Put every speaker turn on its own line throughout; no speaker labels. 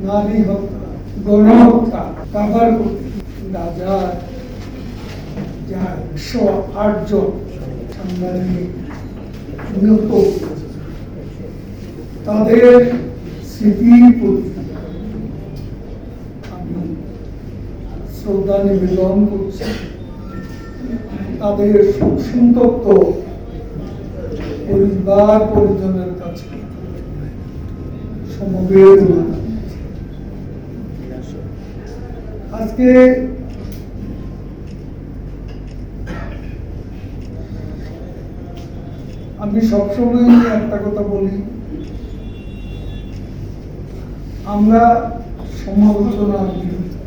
নারী হত্যা, গণহত্যা কাভার করতে রাজার যা 108 জন সাংবাদিক নিহত তাদের স্মৃতির প্রতি আমি শ্রদ্ধা নিবেদন করছি। তাদের সন্তপ্ত পরিবার পরিজনের কাছে সমবেদনা। আজকে আমি সবসময় একটা কথা বলি, আমরা সমালোচনার বিরুদ্ধে,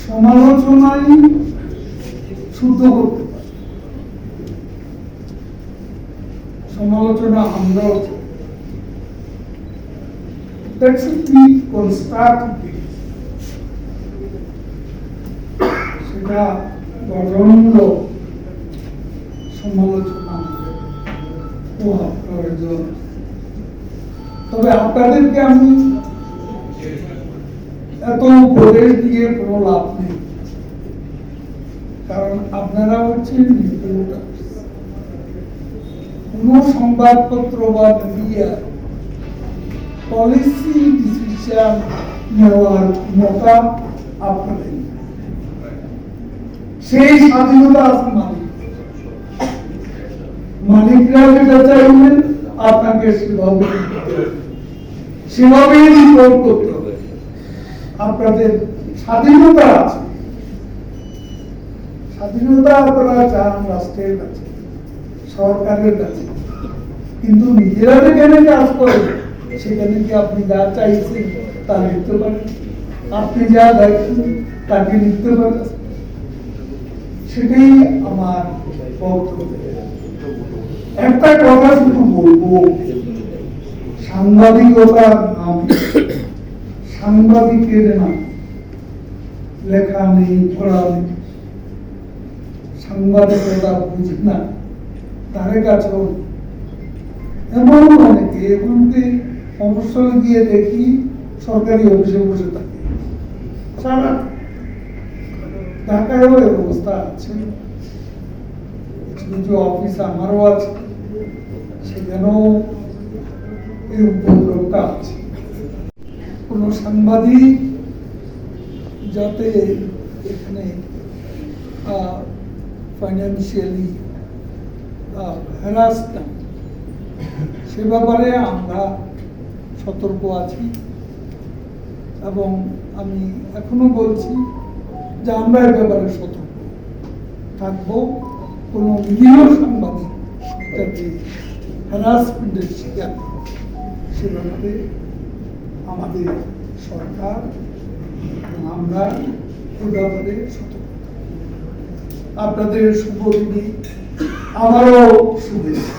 সমালোচনাই শুদ্ধ করতে পারি। সমালোচনা আমরাও that's a key constructive সেটা গঠনমূলক সমালোচনা হওয়া প্রয়োজন। তবে আপনাদেরকে আমি এত উপদেশ দিয়ে কোনো লাভ নেই, কারণ আপনারা হচ্ছেন রিপোর্টার্স। কোন সংবাদপত্র বা মিডিয়া পলিসি ডিসিশন নেওয়ার ক্ষমতা আপনাদের, সেই স্বাধীনতা আছে মালিকরা যেটা চাইবেন আপনাকে সেভাবে রিপোর্ট করতে হবে। আপনাদের স্বাধীনতা আছে, স্বাধীনতা আপনারা চান রাষ্ট্রের কাছে, সরকারের কাছে, কিন্তু নিজেরা যেখানে কাজ করেন সেখানে কি আপনি যা চাইছেন তা লিখতে পারেন? আপনি যা দেখছেন তাকে লিখতে পারেন? সেটাই আমার বক্তব্য। একটা কথা শুধু বলবো, সাংবাদিকতার নাম সাংবাদিকের নাম লেখা নেই, পড়া নেই, সাংবাদিকতা বুঝি না, তার কাছেও এমন অনেকে এমনকি অবসরে গিয়ে দেখি সরকারি অফিসে বসে থাকে। সারা ঢাকায়ও এর অবস্থা আছে, কিছু অফিস আমারও আছে, সেখানেও এই উপদ্রবটা আছে। কোন সাংবাদিক যাতে এখানে ফাইন্যান্সিয়ালি হ্যারাস না, সে ব্যাপারে আমরা সতর্ক আছি এবং আমি এখনো বলছি যে আমরা এ ব্যাপারে সতর্ক থাকবো। কোনো নিরীহ সাংবাদিক যাতে হ্যারাসমেন্টের শিকার, সে ব্যাপারে আমাদের সরকার আমরা এ ব্যাপারে সতর্ক। আপনাদের শুভ দিনে আমারও শুভেচ্ছা।